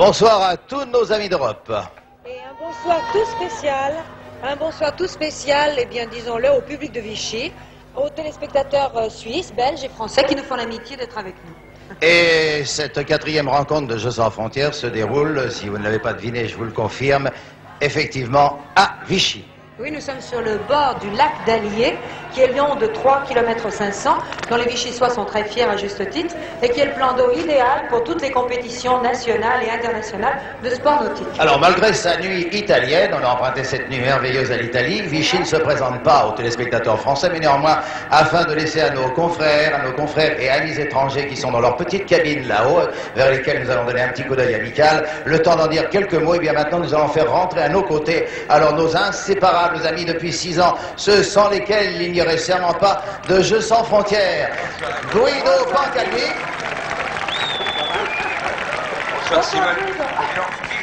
Bonsoir à tous nos amis d'Europe. Et un bonsoir tout spécial, eh bien disons-le, au public de Vichy, aux téléspectateurs suisses, belges et français qui nous font l'amitié d'être avec nous. Et cette quatrième rencontre de Jeux sans frontières se déroule, si vous ne l'avez pas deviné, je vous le confirme, effectivement à Vichy. Oui, nous sommes sur le bord du lac d'Allier, qui est long de 3 km 500, dont les Vichysois sont très fiers à juste titre, et qui est le plan d'eau idéal pour toutes les compétitions nationales et internationales de sport nautique. Alors, malgré sa nuit italienne, on a emprunté cette nuit merveilleuse à l'Italie, Vichy ne se présente pas aux téléspectateurs français, mais néanmoins, afin de laisser à nos confrères et amis étrangers qui sont dans leur petite cabine là-haut, vers lesquels nous allons donner un petit coup d'œil amical, le temps d'en dire quelques mots, et bien maintenant nous allons faire rentrer à nos côtés, alors nos inséparables amis depuis 6 ans, ceux sans lesquels il n'y aurait sûrement pas de Jeux sans frontières. Guido Pancaldi. Bonsoir Simone.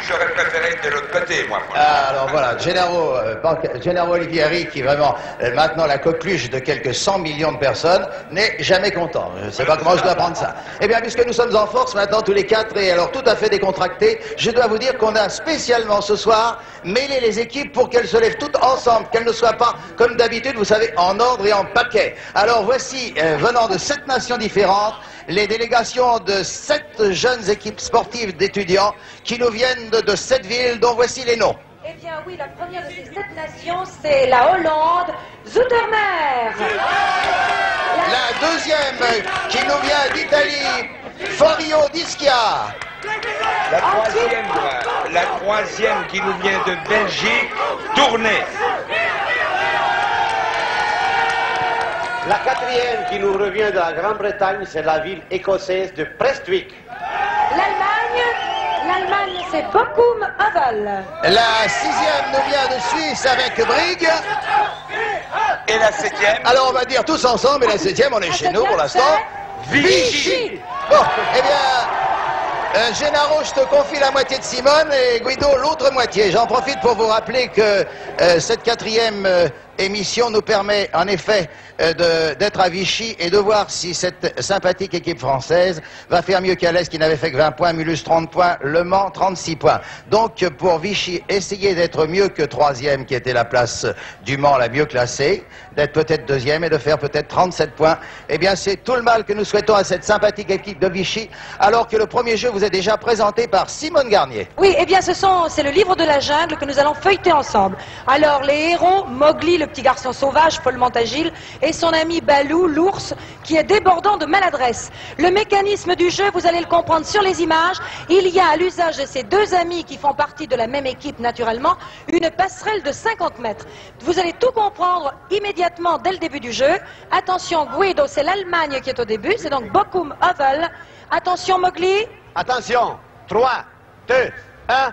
J'aurais préféré de l'autre côté, moi. Alors voilà, Gennaro Olivieri, qui vraiment, maintenant la coqueluche de quelques 100 millions de personnes, n'est jamais content. Je ne sais pas comment je dois prendre ça. Eh bien, puisque nous sommes en force maintenant tous les quatre, et alors tout à fait décontractés, je dois vous dire qu'on a spécialement ce soir mêlé les équipes pour qu'elles se lèvent toutes ensemble, qu'elles ne soient pas, comme d'habitude, vous savez, en ordre et en paquet. Alors voici, venant de 7 nations différentes, les délégations de 7 jeunes équipes sportives d'étudiants qui nous viennent de 7 villes, dont voici les noms. Eh bien oui, la première de ces 7 nations, c'est la Hollande, Zoetermeer. La deuxième qui nous vient d'Italie, Forio d'Ischia. La troisième qui nous vient de Belgique, Tournai. La quatrième qui nous revient de la Grande-Bretagne, c'est la ville écossaise de Prestwick. L'Allemagne, c'est Bochum Havel. La 6e nous vient de Suisse avec Brigue. Et la 7e? Alors on va dire tous ensemble, et la 7e, on est chez nous pour l'instant. Vichy. Bon, eh bien, Gennaro, je te confie la moitié de Simone et Guido l'autre moitié. J'en profite pour vous rappeler que cette 4e émission nous permet en effet d'être à Vichy et de voir si cette sympathique équipe française va faire mieux qu'Alès qui n'avait fait que 20 points, Mulhouse 30 points, Le Mans 36 points. Donc pour Vichy, essayer d'être mieux que 3e qui était la place du Mans la mieux classée, d'être peut-être 2e et de faire peut-être 37 points. Eh bien c'est tout le mal que nous souhaitons à cette sympathique équipe de Vichy, alors que le premier jeu vous est déjà présenté par Simone Garnier. Oui, eh bien c'est le livre de la jungle que nous allons feuilleter ensemble. Alors les héros, Mowgli, le petit garçon sauvage, follement agile, et son ami Balou, l'ours, qui est débordant de maladresse. Le mécanisme du jeu, vous allez le comprendre sur les images. Il y a à l'usage de ces 2 amis qui font partie de la même équipe naturellement, une passerelle de 50 mètres. Vous allez tout comprendre immédiatement dès le début du jeu. Attention Guido, c'est l'Allemagne qui est au début, c'est donc Bochum Havel. Attention Mowgli. Attention, 3, 2, 1.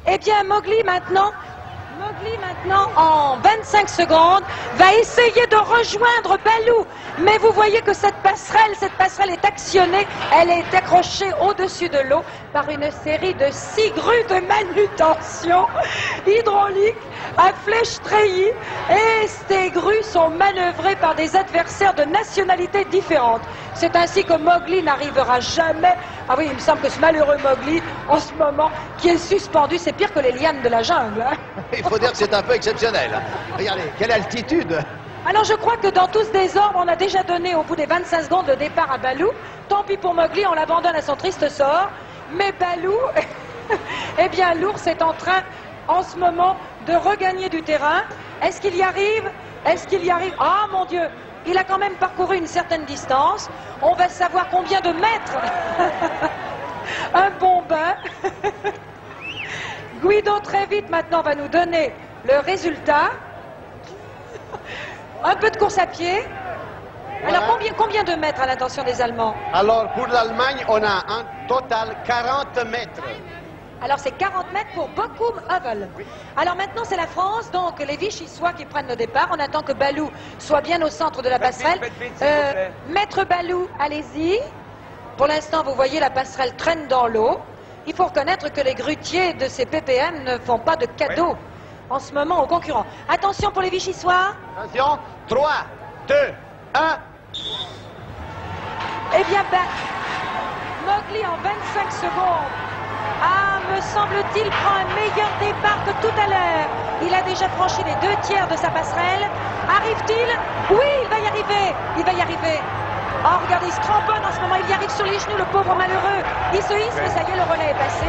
Eh bien Mowgli maintenant, en 25 secondes, va essayer de rejoindre Balou. Mais vous voyez que cette passerelle est actionnée, elle est accrochée au-dessus de l'eau par une série de 6 grues de manutention hydraulique à flèche treillie. Et ces grues sont manœuvrées par des adversaires de nationalités différentes. C'est ainsi que Mowgli n'arrivera jamais... Ah oui, il me semble que ce malheureux Mowgli, en ce moment, qui est suspendu, c'est pire que les lianes de la jungle. Hein. Il faut dire que c'est un peu exceptionnel. Regardez, quelle altitude! Alors je crois que dans tout ce désordre, on a déjà donné au bout des 25 secondes le départ à Balou. Tant pis pour Mowgli, on l'abandonne à son triste sort. Mais Balou, eh bien l'ours est en train, en ce moment, de regagner du terrain. Est-ce qu'il y arrive? Ah mon Dieu! Il a quand même parcouru une certaine distance. On va savoir combien de mètres. Un bon bain. Guido, très vite, maintenant, va nous donner le résultat. Un peu de course à pied. Voilà. Alors, combien de mètres à l'intention des Allemands? Alors, pour l'Allemagne, on a un total 40 mètres. Alors, c'est 40 mètres pour Bochum Havel. Oui. Alors, maintenant, c'est la France, donc les Vichysois qui prennent le départ. On attend que Balou soit bien au centre de la passerelle. Maître Balou, allez-y. Pour l'instant, vous voyez, la passerelle traîne dans l'eau. Il faut reconnaître que les grutiers de ces PPM ne font pas de cadeaux en ce moment aux concurrents. Attention pour les Vichysois. Attention, 3, 2, 1. Eh bien, Mowgli en 25 secondes Ah, me semble-t-il, prend un meilleur départ que tout à l'heure. Il a déjà franchi les 2/3 de sa passerelle. Arrive-t-il? Oui, il va y arriver. Il va y arriver. Oh, regardez, il se cramponne en ce moment. Il y arrive sur les genoux, le pauvre malheureux. Il se hisse, mais ça y est, le relais est passé.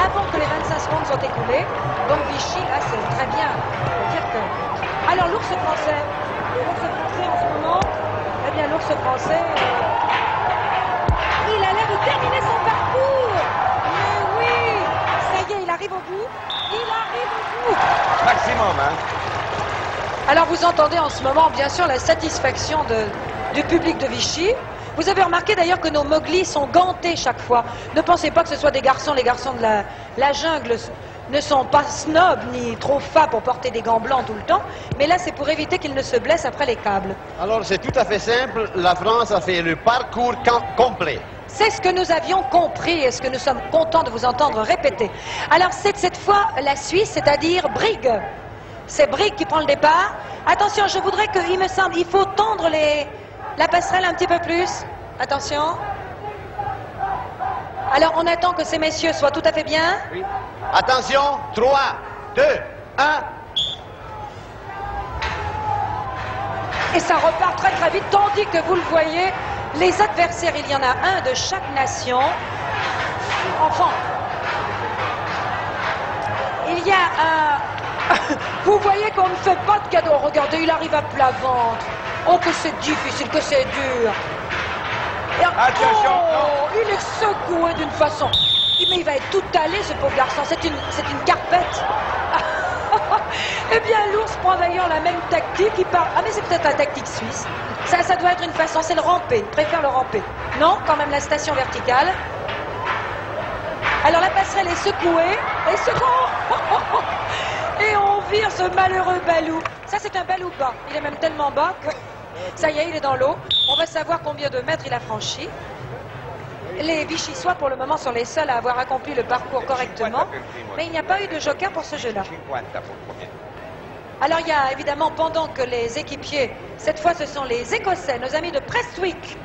Avant que les 25 secondes soient écoulées. Donc Vichy, là, c'est très bien. Faut dire que... Alors, l'ours français. L'ours français en ce moment, eh bien, l'ours français... Il a l'air de terminer son parcours. Mais oui, ça y est, il arrive au bout. Il arrive au bout. Maximum, hein. Alors vous entendez en ce moment, bien sûr, la satisfaction du public de Vichy. Vous avez remarqué d'ailleurs que nos Mowgli sont gantés chaque fois. Ne pensez pas que ce soit des garçons. Les garçons de la jungle ne sont pas snobs ni trop fats pour porter des gants blancs tout le temps. Mais là, c'est pour éviter qu'ils ne se blessent après les câbles. Alors c'est tout à fait simple, la France a fait le parcours complet. C'est ce que nous avions compris et ce que nous sommes contents de vous entendre répéter. Alors c'est cette fois la Suisse, c'est-à-dire Brig. C'est Brig qui prend le départ. Attention, je voudrais il me semble, il faut tendre la passerelle un petit peu plus. Attention. Alors on attend que ces messieurs soient tout à fait bien. Oui. Attention, 3, 2, 1. Et ça repart très très vite, tandis que vous le voyez, les adversaires, il y en a un de chaque nation. Enfin, il y a un... Vous voyez qu'on ne fait pas de cadeau. Regardez, il arrive à plat ventre. Oh, que c'est difficile, que c'est dur. Et... Attention, oh, il est secoué d'une façon... Mais il va être tout allé, ce pauvre garçon. C'est une carpette. Eh bien, l'ours prend d'ailleurs la même tactique. Ah, mais c'est peut-être la tactique suisse. Ça doit être une façon, c'est le ramper. Il préfère le ramper. Non, quand même la station verticale. Alors, la passerelle est secouée. Et on vire ce malheureux Balou. Ça, c'est un Balou bas. Il est même tellement bas que... Ça y est, il est dans l'eau. On va savoir combien de mètres il a franchi. Les Vichysois, pour le moment, sont les seuls à avoir accompli le parcours correctement. Mais il n'y a pas eu de joker pour ce jeu-là. Alors, il y a évidemment, pendant que les équipiers, cette fois, ce sont les Écossais, nos amis de Prestwick,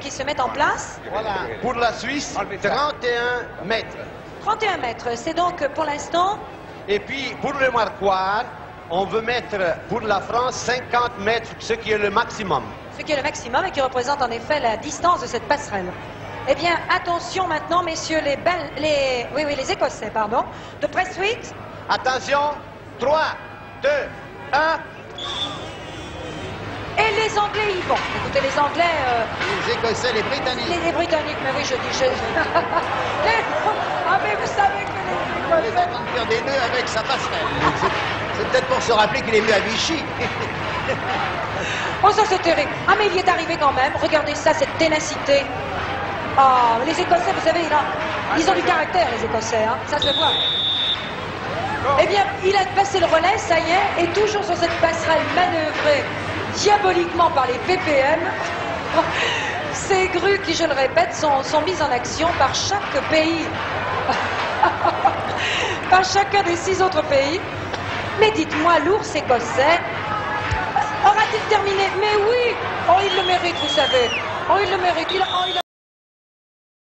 qui se mettent en place. Voilà, pour la Suisse, 31 mètres. 31 mètres, c'est donc pour l'instant... Et puis, pour le marquoir, on veut mettre pour la France 50 mètres, ce qui est le maximum. Ce qui est le maximum et qui représente en effet la distance de cette passerelle. Eh bien, attention maintenant, messieurs, les Écossais, pardon, de Prestwick. Attention, 3, 2, 1. Et les Anglais y vont. Écoutez, les Anglais... Les Écossais, les Britanniques. Les Britanniques, mais oui, je dis... Ah, mais vous savez que les Il est en train de faire des nœuds avec sa passerelle. C'est peut-être pour se rappeler qu'il est venu à Vichy. Oh, ça c'est terrible. Ah, mais il y est arrivé quand même. Regardez ça, cette ténacité. Ah, les Écossais, vous savez, ils ont du caractère, les Écossais. Hein. Ça se voit. Eh bien, il a passé le relais, ça y est, et toujours sur cette passerelle manœuvrée diaboliquement par les PPM. Ces grues qui, je le répète, sont mises en action par chaque pays. Par chacun des 6 autres pays. Mais dites-moi, l'ours écossais aura-t-il terminé? Mais oui! Oh, il le mérite, vous savez. Oh, il le mérite. Il a